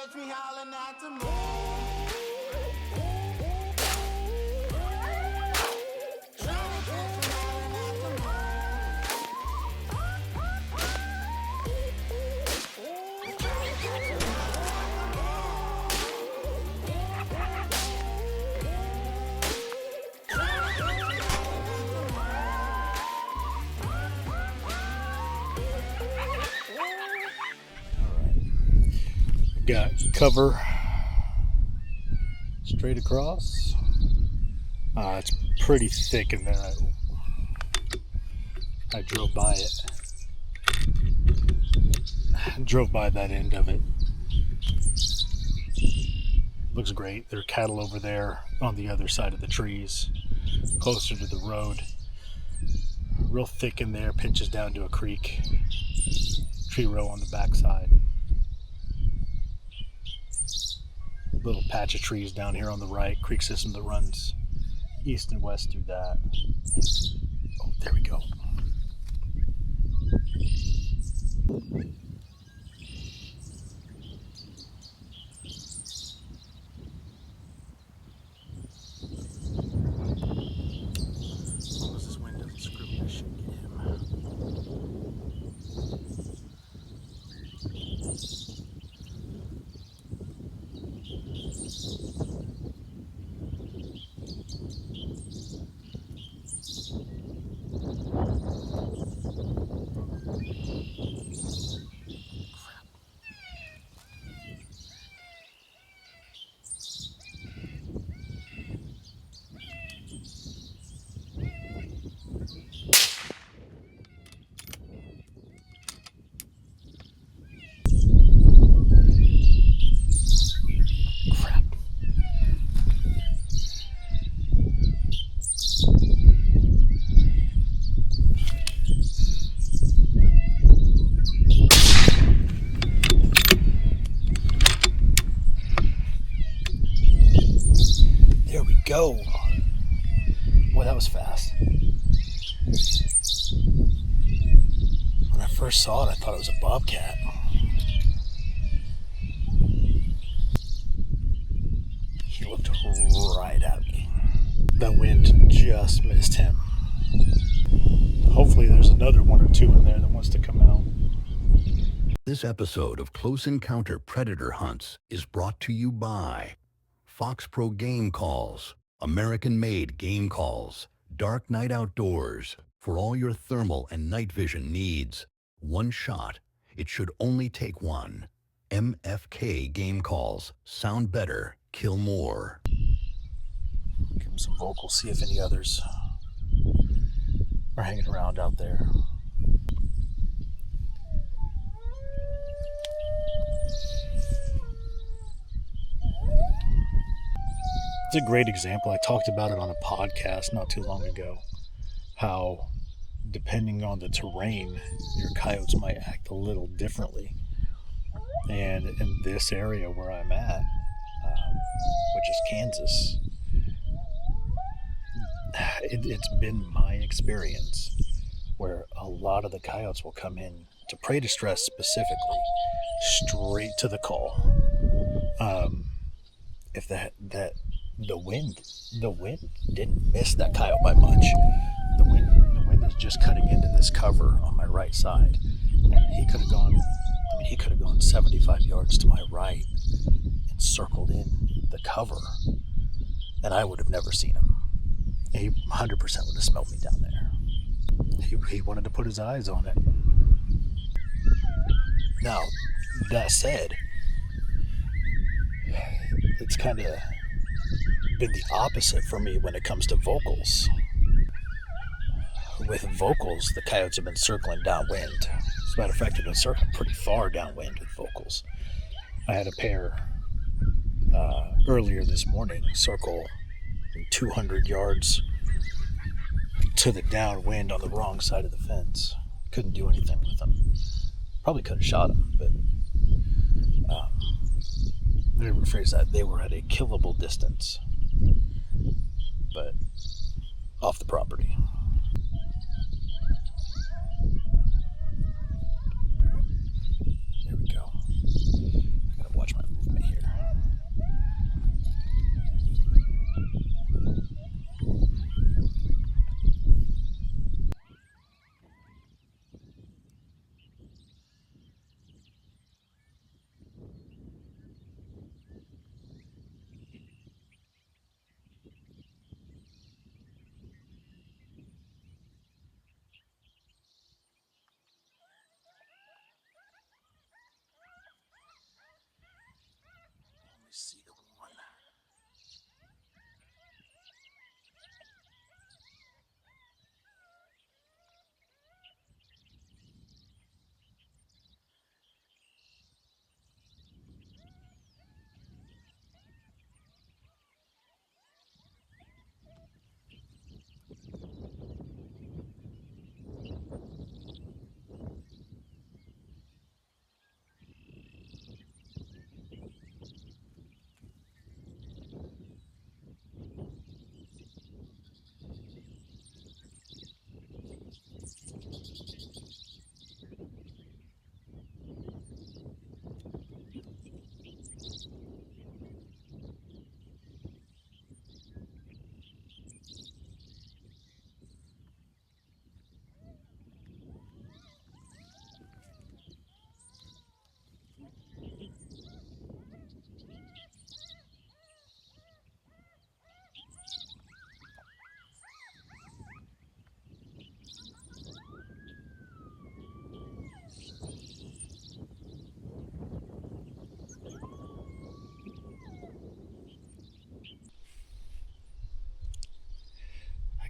catch me howling at the moon. Got cover straight across. It's pretty thick in there. I drove by it. Drove by that end of it. Looks great. There are cattle over there on the other side of the trees, closer to the road. Real thick in there, pinches down to a creek. Tree row on the backside. Little patch of trees down here on the right, creek system that runs east and west through that. Oh, there we go. As long as this wind doesn't screw me, I should get him. There we go. Boy, that was fast. When I first saw it, I thought it was a bobcat. He looked right at me. The wind just missed him. Hopefully there's another one or two in there that wants to come out. This episode of Close Encounter Predator Hunts is brought to you by Fox Pro Game Calls, American-made game calls, Dark Night Outdoors, for all your thermal and night vision needs. One shot. It should only take one. MFK Game Calls. Sound better, kill more. Give him some vocals, see if any others are hanging around out there. It's a great example. I talked about it on a podcast not too long ago, how depending on the terrain, your coyotes might act a little differently. And in this area where I'm at, which is Kansas, it's been my experience where a lot of the coyotes will come in to prey distress specifically, straight to the call. If the wind didn't miss that coyote by much. The wind is just cutting into this cover on my right side. He could have gone 75 yards to my right and circled in the cover, and I would have never seen him. He 100% would have smelled me down there. He wanted to put his eyes on it. Now, that said, it's kind of been the opposite for me when it comes to vocals. With vocals, the coyotes have been circling downwind. As a matter of fact, they've been circling pretty far downwind with vocals. I had a pair earlier this morning circle 200 yards to the downwind on the wrong side of the fence. Couldn't do anything with them. Probably could have shot them, but let me rephrase that. They were at a killable distance, but off the property. There we go. I gotta watch my movement.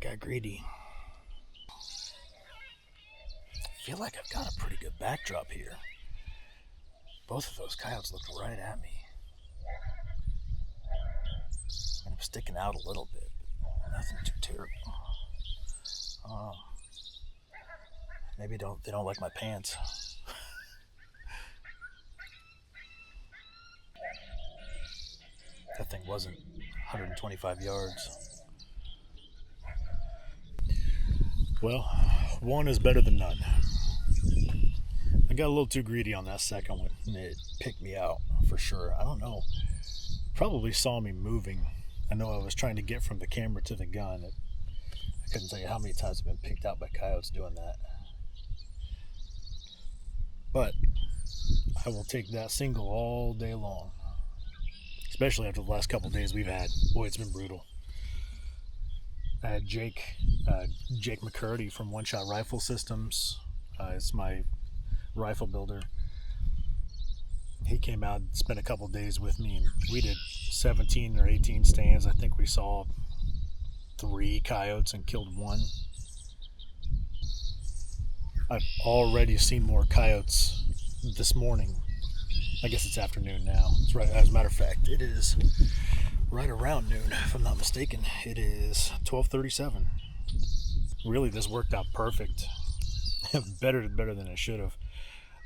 got greedy. I feel like I've got a pretty good backdrop here. Both of those coyotes looked right at me. And I'm sticking out a little bit, but nothing too terrible. Oh, maybe they don't like my pants. That thing wasn't 125 yards. Well, one is better than none. I got a little too greedy on that second one, and it picked me out for sure. I don't know. Probably saw me moving. I know I was trying to get from the camera to the gun. I couldn't tell you how many times I've been picked out by coyotes doing that. But I will take that single all day long. Especially after the last couple of days we've had. Boy, it's been brutal. I had Jake McCurdy from One Shot Rifle Systems. It's my rifle builder. He came out and spent a couple of days with me, and we did 17 or 18 stands. I think we saw 3 coyotes and killed 1. I've already seen more coyotes this morning. I guess it's afternoon now. It's right, as a matter of fact, it is right around noon, if I'm not mistaken. It is 12:37. Really, this worked out perfect. better than it should have.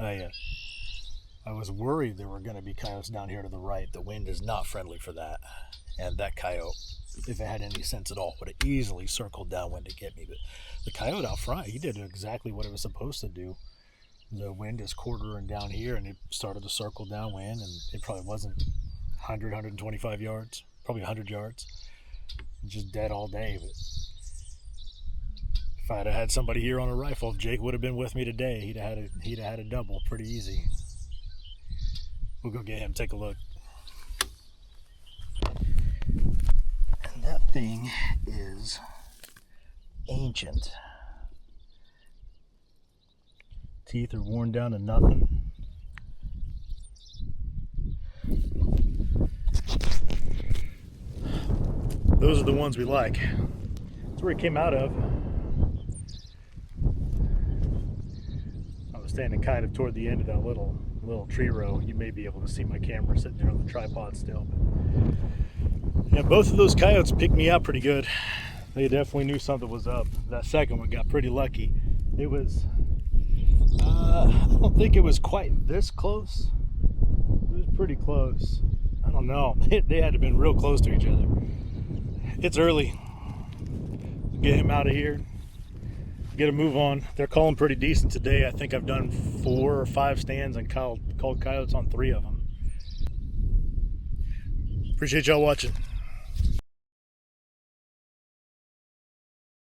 I was worried there were going to be coyotes down here to the right. The wind is not friendly for that. And that coyote, if it had any sense at all, would have easily circled downwind to get me. But the coyote out front, he did exactly what it was supposed to do. The wind is quartering down here, and it started to circle downwind, and it probably wasn't 100, 125 yards, probably 100 yards. Just dead all day. But if I'd have had somebody here on a rifle, Jake would have been with me today. He'd have had a double pretty easy. We'll go get him, take a look. And that thing is ancient. Teeth are worn down to nothing. Those are the ones we like. That's where he came out of. I was standing kind of toward the end of that little tree row. You may be able to see my camera sitting there on the tripod still. But yeah, both of those coyotes picked me out pretty good. They definitely knew something was up. That second one got pretty lucky. It was, I don't think it was quite this close. It was pretty close. I don't know. They had to have been real close to each other. It's early. Get him out of here. Get a move on. They're calling pretty decent today. I think I've done 4 or 5 stands and called coyotes on 3 of them. Appreciate y'all watching.